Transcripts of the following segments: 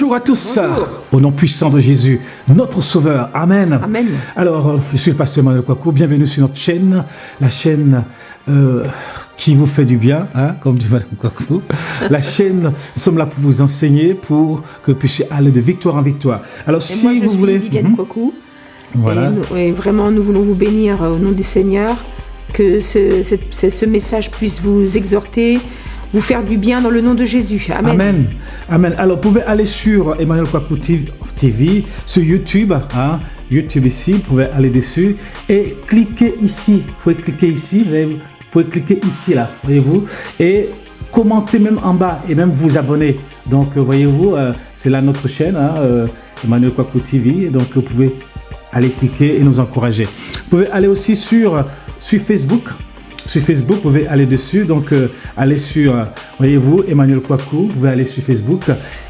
Bonjour à tous, Bonjour. Au nom puissant de Jésus, notre Sauveur. Amen. Amen. Alors, je suis le pasteur Emmanuel Kwaku, bienvenue sur notre chaîne, la chaîne qui vous fait du bien, hein, comme dit Emmanuel Kwaku. La chaîne, nous sommes là pour vous enseigner, pour que vous puissiez aller de victoire en victoire. Alors, Et si moi, je vous suis voulez... Viviane Kwaku. Voilà. Et vraiment, nous voulons vous bénir au nom du Seigneur, que ce message puisse vous exhorter, vous faire du bien dans le nom de Jésus. Amen. Amen. Amen. Alors, vous pouvez aller sur Emmanuel Kwaku TV, sur YouTube, hein, YouTube ici, vous pouvez aller dessus et cliquer ici. Vous pouvez cliquer ici, vous pouvez cliquer ici, là, voyez-vous, et commenter même en bas et même vous abonner. Donc, voyez-vous, c'est là notre chaîne, hein, Emmanuel Kwaku TV. Donc, vous pouvez aller cliquer et nous encourager. Vous pouvez aller aussi sur Facebook. Sur Facebook, vous pouvez aller dessus, donc allez sur, voyez-vous, Emmanuel Kwaku, vous pouvez aller sur Facebook,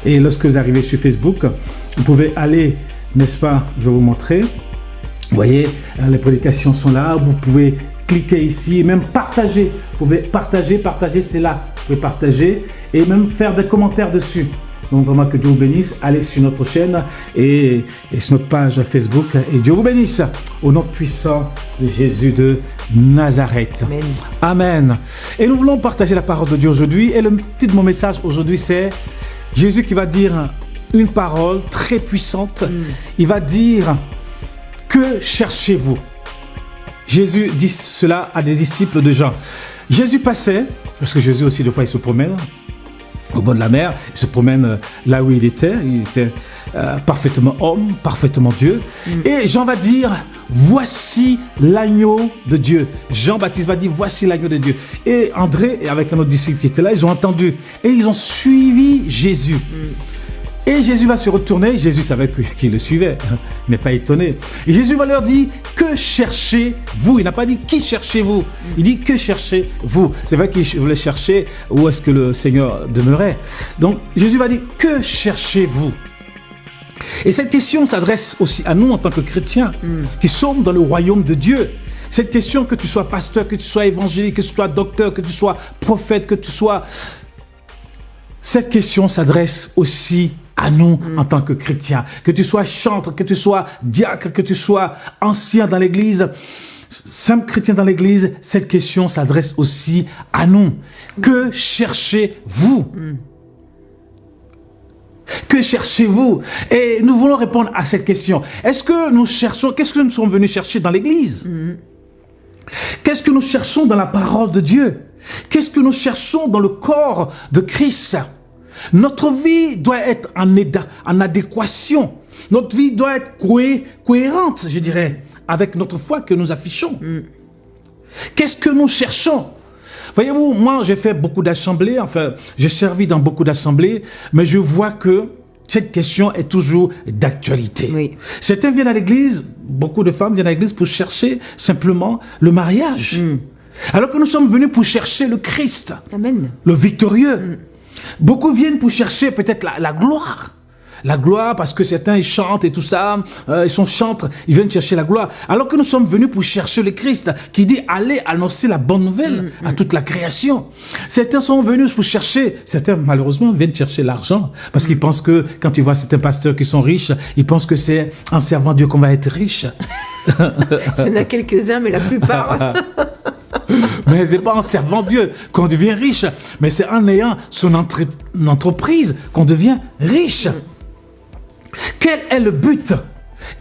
et lorsque vous arrivez sur Facebook, vous pouvez aller, n'est-ce pas, je vais vous montrer, vous voyez, les prédications sont là, vous pouvez cliquer ici, et même partager, vous pouvez partager, c'est là, vous pouvez partager, et même faire des commentaires dessus. Donc vraiment que Dieu vous bénisse, allez sur notre chaîne et sur notre page Facebook et Dieu vous bénisse au nom puissant de Jésus de Nazareth. Amen. Amen. Et nous voulons partager la parole de Dieu aujourd'hui et le titre de mon message aujourd'hui c'est Jésus qui va dire une parole très puissante. Il va dire que cherchez-vous? Jésus dit cela à des disciples de Jean. Jésus passait, parce que Jésus aussi des fois il se promène au bord de la mer, il se promène là où il était parfaitement homme, parfaitement Dieu. Et Jean va dire, voici l'agneau de Dieu. Jean-Baptiste va dire, voici l'agneau de Dieu. Et André, avec un autre disciple qui était là, ils ont entendu et ils ont suivi Jésus. Et Jésus va se retourner, Jésus savait qu'il le suivait, il n'est pas étonné. Et Jésus va leur dire, que cherchez-vous? Il n'a pas dit, qui cherchez-vous? Il dit, que cherchez-vous? C'est vrai qu'il voulait chercher où est-ce que le Seigneur demeurait. Donc Jésus va dire, que cherchez-vous? Et cette question s'adresse aussi à nous en tant que chrétiens, qui sommes dans le royaume de Dieu. Cette question, que tu sois pasteur, que tu sois évangélique, que tu sois docteur, que tu sois prophète, que tu sois... Cette question s'adresse aussi à nous en tant que chrétiens. Que tu sois chantre, que tu sois diacre, que tu sois ancien dans l'église, simple chrétien dans l'église, cette question s'adresse aussi à nous. Que cherchez-vous? Que cherchez-vous? Et nous voulons répondre à cette question. Est-ce que nous cherchons, qu'est-ce que nous sommes venus chercher dans l'église? Qu'est-ce que nous cherchons dans la parole de Dieu? Qu'est-ce que nous cherchons dans le corps de Christ? Notre vie doit être en adéquation. Notre vie doit être cohérente, je dirais, avec notre foi que nous affichons. Qu'est-ce que nous cherchons? Voyez-vous, moi j'ai fait beaucoup d'assemblées, enfin j'ai servi dans beaucoup d'assemblées, mais je vois que cette question est toujours d'actualité. Oui. Certains viennent à l'église, beaucoup de femmes viennent à l'église pour chercher simplement le mariage. Alors que nous sommes venus pour chercher le Christ, Amen. le victorieux. Beaucoup viennent pour chercher peut-être la gloire. La gloire parce que certains ils chantent et tout ça, ils sont chantres, ils viennent chercher la gloire. Alors que nous sommes venus pour chercher le Christ qui dit allez annoncer la bonne nouvelle à toute la création. Certains sont venus pour chercher, certains malheureusement viennent chercher l'argent parce qu'ils pensent que quand ils voient certains pasteurs qui sont riches, ils pensent que c'est en servant Dieu qu'on va être riche. Il y en a quelques-uns, mais la plupart... Mais c'est pas en servant Dieu qu'on devient riche, mais c'est en ayant son entreprise qu'on devient riche. Quel est le but?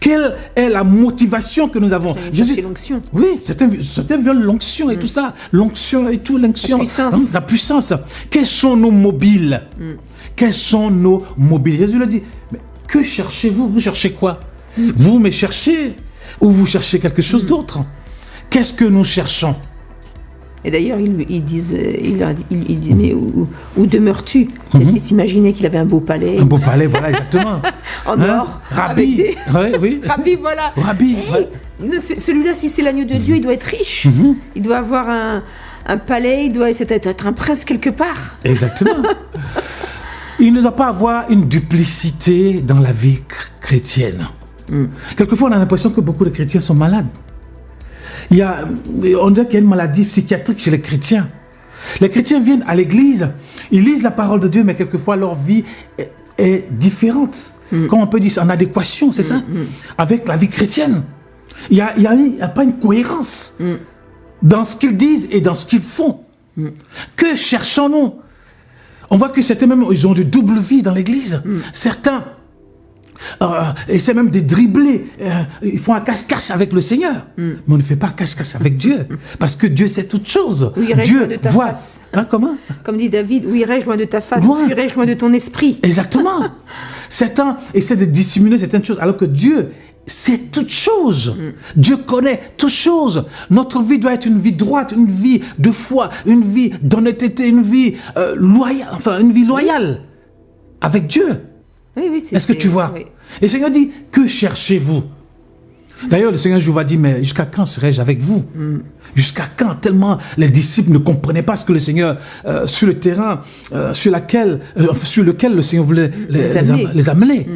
Quelle est la motivation que nous avons? Jésus, l'onction. Oui, certains veulent l'onction et tout ça, l'onction et tout, l'onction, La puissance. La puissance. Quels sont nos mobiles? Quels sont nos mobiles? Jésus le dit. Mais que cherchez-vous? Vous cherchez quoi? Vous me cherchez ou vous cherchez quelque chose d'autre? Qu'est-ce que nous cherchons? Et d'ailleurs, ils disent, mais où demeures-tu? Peut-être s'imaginer qu'il avait un beau palais. Un beau palais, voilà, exactement. En or. Rabbi. Oui. Rabbi, voilà. Rabbi. Non, celui-là, si c'est l'agneau de Dieu, il doit être riche. Il doit avoir un palais, il doit être un prince quelque part. Exactement. Il ne doit pas avoir une duplicité dans la vie chrétienne. Quelquefois, on a l'impression que beaucoup de chrétiens sont malades. On dirait qu'il y a une maladie psychiatrique chez les chrétiens. Les chrétiens viennent à l'église, ils lisent la parole de Dieu, mais quelquefois leur vie est différente. Comme on peut dire, en adéquation, c'est ça, avec la vie chrétienne. Il n'y a pas une cohérence dans ce qu'ils disent et dans ce qu'ils font. Que cherchons-nous? On voit que certains même, ils ont de double vie dans l'église. Certains essaient même de dribbler. Ils font un cache-cache avec le Seigneur. Mais on ne fait pas cache-cache avec Dieu. Parce que Dieu sait toutes choses. Dieu voit. Hein, comment? Comme dit David, où irais-je loin de ta face, où fuirais-je loin de ton esprit. Exactement. Certains essaient de dissimuler certaines choses, alors que Dieu sait toutes choses. Dieu connaît toutes choses. Notre vie doit être une vie droite, une vie de foi, une vie d'honnêteté, une vie loyale, enfin une vie loyale avec Dieu. Oui, est-ce que tu vois? Et le Seigneur dit, que cherchez-vous? D'ailleurs, le Seigneur va dire, mais jusqu'à quand serai-je avec vous? Jusqu'à quand? Tellement les disciples ne comprenaient pas ce que le Seigneur, sur le terrain, sur lequel le Seigneur voulait les amener.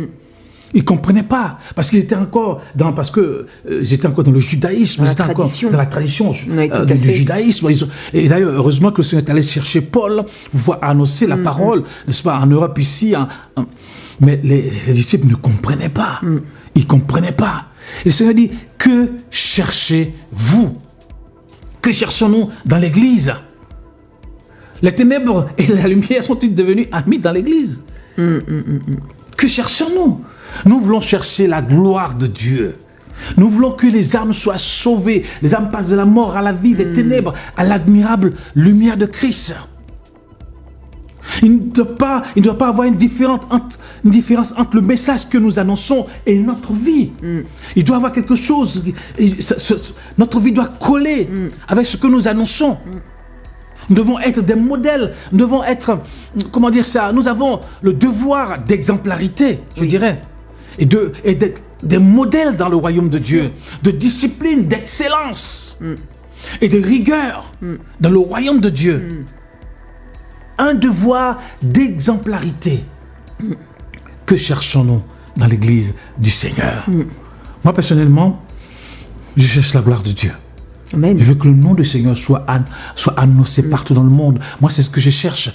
Ils ne comprenaient pas, parce qu'ils étaient encore dans, j'étais encore dans le judaïsme, j'étais encore dans la tradition du judaïsme. Et d'ailleurs, heureusement que le Seigneur est allé chercher Paul pour pouvoir annoncer la parole, n'est-ce pas, en Europe ici. Mais les disciples ne comprenaient pas. Ils ne comprenaient pas. Et le Seigneur dit, que cherchez-vous? Que cherchons-nous dans l'église? Les ténèbres et la lumière sont-ils devenus amis dans l'église? Que cherchons-nous? Nous voulons chercher la gloire de Dieu. Nous voulons que les âmes soient sauvées. Les âmes passent de la mort à la vie, des ténèbres à l'admirable lumière de Christ. Il ne doit pas avoir une différence entre le message que nous annonçons et notre vie. Il doit y avoir quelque chose. Notre vie doit coller avec ce que nous annonçons. Nous devons être des modèles. Nous devons être, comment dire ça? Nous avons le devoir d'exemplarité, je dirais, et des modèles dans le royaume de Dieu, de discipline, d'excellence et de rigueur dans le royaume de Dieu. Un devoir d'exemplarité. Que cherchons-nous dans l'église du Seigneur? Moi, personnellement, je cherche la gloire de Dieu. Amen. Je veux que le nom du Seigneur soit annoncé partout dans le monde. Moi, c'est ce que je cherche.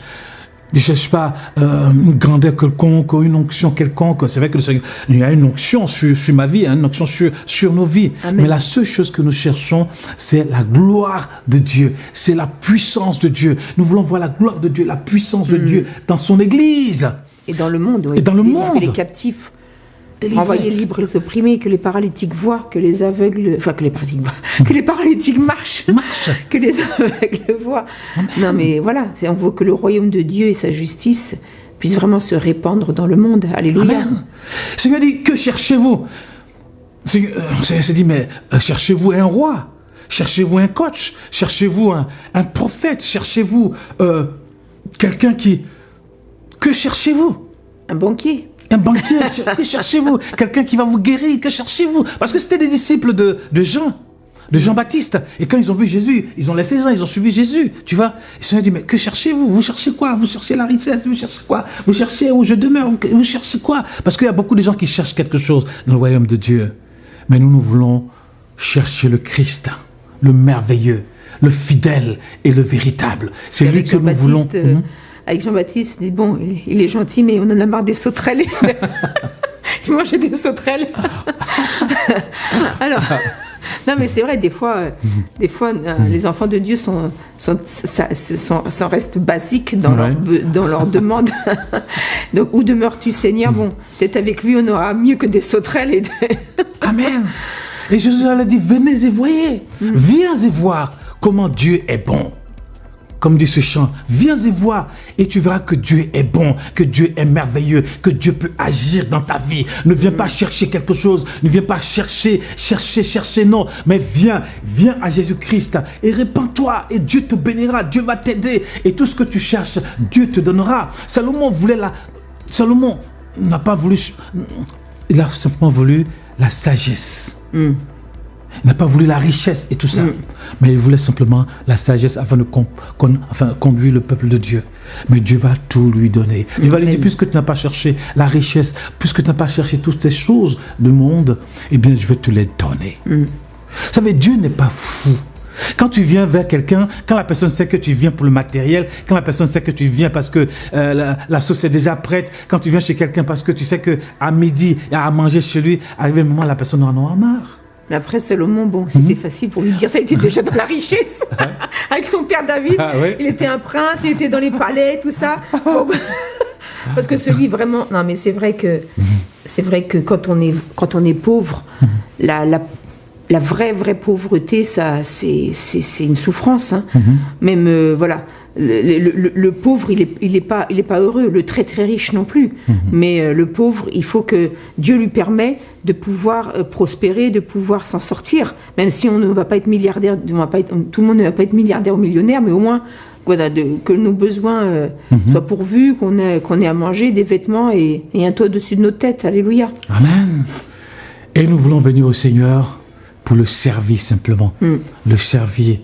Je ne cherche pas une grandeur quelconque, une onction quelconque. C'est vrai que le Seigneur, il y a une onction sur ma vie, une onction sur nos vies. Amen. Mais la seule chose que nous cherchons, c'est la gloire de Dieu. C'est la puissance de Dieu. Nous voulons voir la gloire de Dieu, la puissance de Dieu dans son Église. Et dans le monde, oui. Et dans le monde. Les captifs. Envoyer libre les opprimés, que les paralytiques voient, que les aveugles, que les paralytiques marchent, que les aveugles voient. Non mais voilà, on veut que le royaume de Dieu et sa justice puissent vraiment se répandre dans le monde. Alléluia. Amen. Le Seigneur dit, que cherchez-vous? Le Seigneur se dit, mais cherchez-vous un roi? Cherchez-vous un coach? Cherchez-vous un prophète? Cherchez-vous quelqu'un qui... Que cherchez-vous? Un banquier. Un banquier, que cherchez-vous? Quelqu'un qui va vous guérir, que cherchez-vous? Parce que c'était des disciples de Jean-Baptiste. Et quand ils ont vu Jésus, ils ont laissé Jean, ils ont suivi Jésus. Tu vois? Et le Seigneur dit, mais que cherchez-vous? Vous cherchez quoi? Vous cherchez la richesse? Vous cherchez quoi? Vous cherchez où je demeure? Vous cherchez quoi? Parce qu'il y a beaucoup de gens qui cherchent quelque chose dans le royaume de Dieu. Mais nous voulons chercher le Christ, le merveilleux, le fidèle et le véritable. C'est lui que nous voulons... Avec Jean-Baptiste, il dit, bon, il est gentil, mais on en a marre des sauterelles. Il mangeait des sauterelles. Alors, non, mais c'est vrai, des fois, les enfants de Dieu restent basiques dans leur demande. Donc, où demeures-tu, Seigneur? Bon, peut-être avec lui, on aura mieux que des sauterelles. Amen. Et Jésus a dit, venez et voyez. Viens et voir comment Dieu est bon. Comme dit ce chant, viens et vois et tu verras que Dieu est bon, que Dieu est merveilleux, que Dieu peut agir dans ta vie. Ne viens pas chercher quelque chose, ne viens pas chercher, non, mais viens à Jésus-Christ et répands-toi et Dieu te bénira, Dieu va t'aider et tout ce que tu cherches, Dieu te donnera. Salomon n'a pas voulu, il a simplement voulu la sagesse. Il n'a pas voulu la richesse et tout ça. Mais il voulait simplement la sagesse afin de conduire le peuple de Dieu. Mais Dieu va tout lui donner. Il va lui dire, puisque tu n'as pas cherché la richesse, puisque tu n'as pas cherché toutes ces choses du monde, eh bien, je vais te les donner. Vous savez, Dieu n'est pas fou. Quand tu viens vers quelqu'un, quand la personne sait que tu viens pour le matériel, quand la personne sait que tu viens parce que la sauce est déjà prête, quand tu viens chez quelqu'un parce que tu sais qu'à midi, il y a à manger chez lui, arrivé un moment, la personne en a marre. Mais après, Salomon, bon, c'était facile pour lui dire ça, il était déjà dans la richesse. Avec son père David, il était un prince, il était dans les palais, tout ça. Bon, parce que celui vraiment... Non, mais c'est vrai que quand on est pauvre, la vraie pauvreté, ça, c'est une souffrance. Hein. Même, voilà... Le pauvre, il est pas heureux. Le très très riche non plus. Mais le pauvre, il faut que Dieu lui permette de pouvoir prospérer, de pouvoir s'en sortir. Même si on ne va pas être milliardaire, tout le monde ne va pas être milliardaire ou millionnaire, mais au moins voilà, que nos besoins soient pourvus, qu'on ait à manger, des vêtements et un toit au-dessus de nos têtes. Alléluia. Amen. Et nous voulons venir au Seigneur pour le servir simplement. Le servir.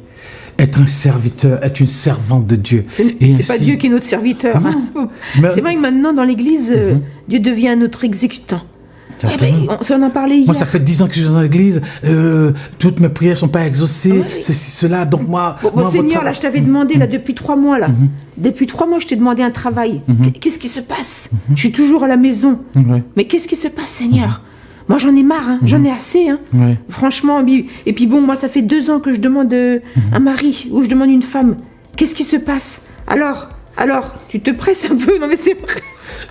Être un serviteur, être une servante de Dieu. C'est pas Dieu qui est notre serviteur. Hein. C'est vrai que maintenant, dans l'Église, Dieu devient notre exécutant. On en a parlé hier. Moi, ça fait 10 ans que je suis dans l'Église. Toutes mes prières ne sont pas exaucées. Ceci, cela. Donc moi... Bon, Seigneur, là, je t'avais demandé, là, depuis 3 mois, là. Depuis 3 mois, je t'ai demandé un travail. Qu'est-ce qui se passe? Je suis toujours à la maison. Mais qu'est-ce qui se passe, Seigneur? Moi, j'en ai marre, hein. J'en ai assez. Hein. Franchement, et puis bon, moi, ça fait 2 ans que je demande un mari ou je demande une femme. Qu'est-ce qui se passe? Alors, tu te presses un peu? Non, mais c'est vrai.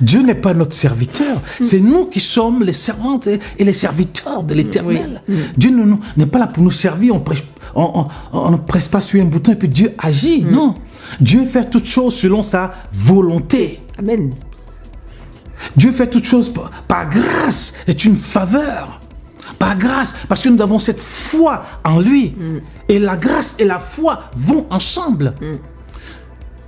Dieu n'est pas notre serviteur. C'est nous qui sommes les servantes et les serviteurs de l'Éternel. Dieu n'est pas là pour nous servir. On ne presse pas sur un bouton et puis Dieu agit. Non. Dieu fait toutes choses selon sa volonté. Amen. Dieu fait toutes choses par grâce, c'est une faveur. Par grâce, parce que nous avons cette foi en lui. Et la grâce et la foi vont ensemble.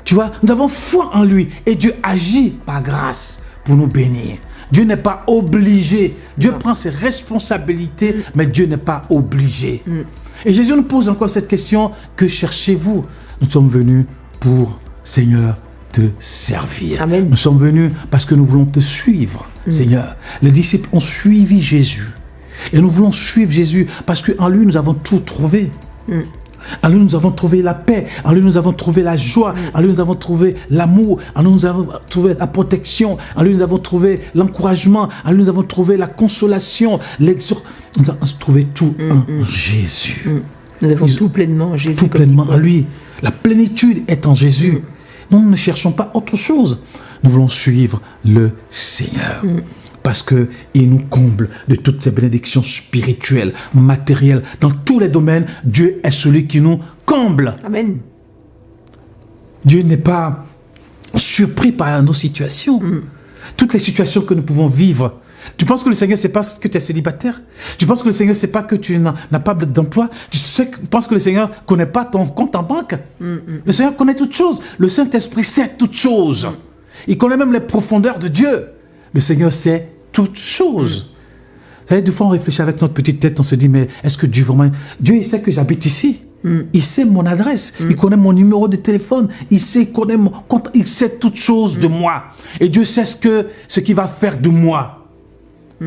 Tu vois, nous avons foi en lui et Dieu agit par grâce pour nous bénir. Dieu n'est pas obligé. Dieu prend ses responsabilités, mais Dieu n'est pas obligé. Et Jésus nous pose encore cette question, que cherchez-vous? Nous sommes venus pour, Seigneur, te servir. Amen. Nous sommes venus parce que nous voulons te suivre, Seigneur. Les disciples ont suivi Jésus. Et nous voulons suivre Jésus parce qu'en lui, nous avons tout trouvé. En lui, nous avons trouvé la paix. En lui, nous avons trouvé la joie. En lui, nous avons trouvé l'amour. En lui, nous avons trouvé la protection. En lui, nous avons trouvé l'encouragement. En lui, nous avons trouvé la consolation. Nous avons trouvé tout en Jésus. Nous avons tout pleinement en Jésus. Tout pleinement en lui. La plénitude est en Jésus. Nous ne cherchons pas autre chose. Nous voulons suivre le Seigneur. Parce qu'il nous comble de toutes ces bénédictions spirituelles, matérielles. Dans tous les domaines, Dieu est celui qui nous comble. Amen. Dieu n'est pas surpris par nos situations. Toutes les situations que nous pouvons vivre. Tu penses que le Seigneur ne sait pas que tu es célibataire? Tu penses que le Seigneur ne sait pas que tu n'as pas d'emploi? Tu penses que le Seigneur ne connaît pas ton compte en banque? Le Seigneur connaît toutes choses. Le Saint-Esprit sait toutes choses. Il connaît même les profondeurs de Dieu. Le Seigneur sait toutes choses. Vous savez, des fois on réfléchit avec notre petite tête, on se dit, mais est-ce que Dieu vraiment... Dieu, il sait que j'habite ici. Il sait mon adresse, il connaît mon numéro de téléphone, il sait toutes choses de moi. Et Dieu sait ce qu'il va faire de moi.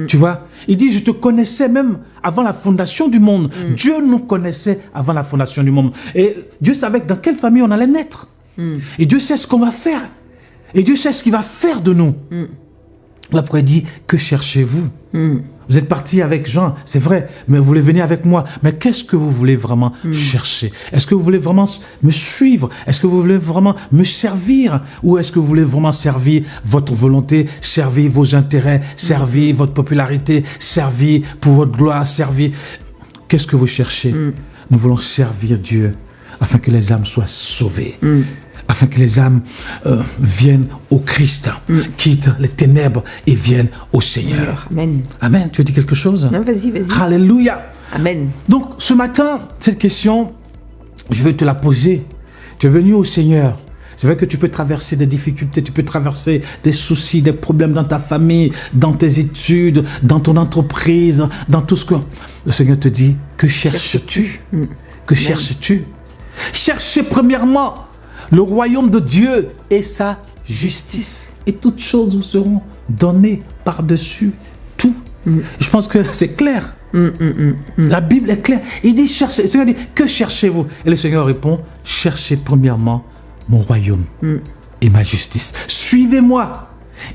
Tu vois, il dit, je te connaissais même avant la fondation du monde. Dieu nous connaissait avant la fondation du monde. Et Dieu savait dans quelle famille on allait naître. Et Dieu sait ce qu'on va faire. Et Dieu sait ce qu'il va faire de nous. Là, pourquoi il dit, que cherchez-vous? Vous êtes parti avec Jean, c'est vrai, mais vous voulez venir avec moi. Mais qu'est-ce que vous voulez vraiment chercher? Est-ce que vous voulez vraiment me suivre? Est-ce que vous voulez vraiment me servir? Ou est-ce que vous voulez vraiment servir votre volonté, servir vos intérêts, servir votre popularité, servir pour votre gloire, servir... Qu'est-ce que vous cherchez? Nous voulons servir Dieu afin que les âmes soient sauvées. Afin que les âmes viennent au Christ, quittent les ténèbres et viennent au Seigneur. Amen. Amen. Tu veux dire quelque chose? Non, vas-y. Alléluia. Amen. Donc, ce matin, cette question, je vais te la poser. Tu es venu au Seigneur. C'est vrai que tu peux traverser des difficultés, tu peux traverser des soucis, des problèmes dans ta famille, dans tes études, dans ton entreprise, dans tout ce que... Le Seigneur te dit, que cherches-tu? Que cherches-tu? Cherchez premièrement le royaume de Dieu et sa justice. Et toutes choses vous seront données par-dessus tout. Je pense que c'est clair. La Bible est claire. Il dit, cherchez. Le Seigneur dit, que cherchez-vous? Et le Seigneur répond, cherchez premièrement mon royaume et ma justice. Suivez-moi.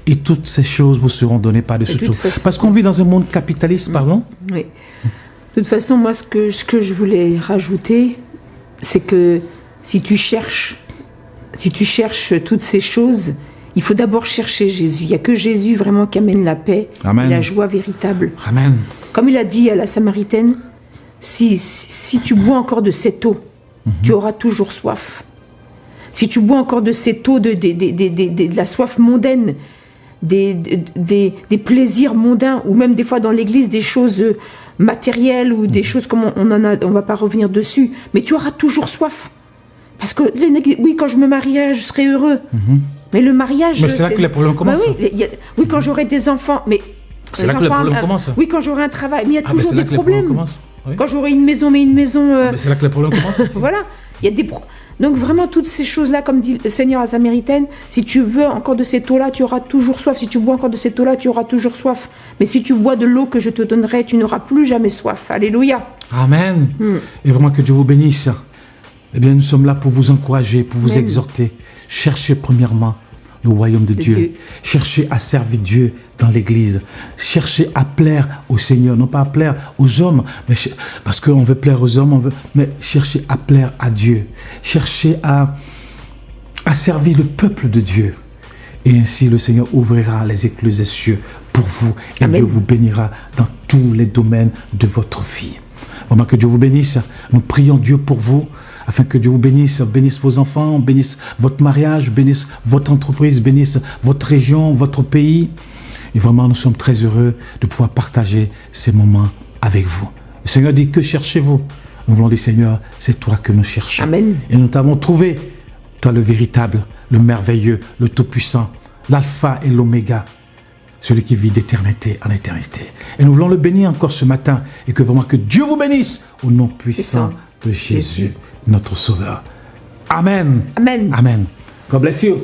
Et toutes ces choses vous seront données par-dessus tout. Parce qu'on vit dans un monde capitaliste, pardon. Oui. De toute façon, moi, ce que je voulais rajouter, c'est que si tu cherches toutes ces choses, il faut d'abord chercher Jésus. Il n'y a que Jésus vraiment qui amène la paix et la joie véritable. Amen. Comme il a dit à la Samaritaine, si tu bois encore de cette eau, tu auras toujours soif. Si tu bois encore de cette eau, de la soif mondaine, des plaisirs mondains, ou même des fois dans l'église des choses matérielles ou des choses comme on va pas revenir dessus, mais tu auras toujours soif. Parce que oui, quand je me marierai, je serai heureux. Mais le mariage... Mais c'est là que les problèmes commencent. Oui, quand j'aurai des enfants... Mais c'est là que les problèmes commencent. Oui, quand j'aurai un travail. Mais il y a toujours des problèmes. Oui. Quand j'aurai une maison, c'est là que les problèmes commencent aussi. Voilà. Il y a des Donc vraiment, toutes ces choses-là, comme dit le Seigneur à Samaritaine, si tu veux encore de cette eau-là, tu auras toujours soif. Si tu bois encore de cette eau-là, tu auras toujours soif. Mais si tu bois de l'eau que je te donnerai, tu n'auras plus jamais soif. Alléluia. Amen. Et vraiment que Dieu vous bénisse. Eh bien, nous sommes là pour vous encourager, pour vous exhorter. Cherchez premièrement le royaume de Dieu. Cherchez à servir Dieu dans l'église. Cherchez à plaire au Seigneur, non pas à plaire aux hommes, mais parce qu'on veut plaire aux hommes, mais cherchez à plaire à Dieu. Cherchez à servir le peuple de Dieu. Et ainsi, le Seigneur ouvrira les écluses des cieux pour vous. Et Amen. Dieu vous bénira dans tous les domaines de votre vie. Vraiment que Dieu vous bénisse. Nous prions Dieu pour vous, afin que Dieu vous bénisse, bénisse vos enfants, bénisse votre mariage, bénisse votre entreprise, bénisse votre région, votre pays. Et vraiment, nous sommes très heureux de pouvoir partager ces moments avec vous. Le Seigneur dit, que cherchez-vous? Nous voulons dire, Seigneur, c'est toi que nous cherchons. Amen. Et nous t'avons trouvé, toi le véritable, le merveilleux, le tout-puissant, l'alpha et l'oméga, celui qui vit d'éternité en éternité. Et nous voulons le bénir encore ce matin, et que vraiment que Dieu vous bénisse au nom puissant de Jésus, notre Sauveur. Amen. Amen. Amen. God bless you.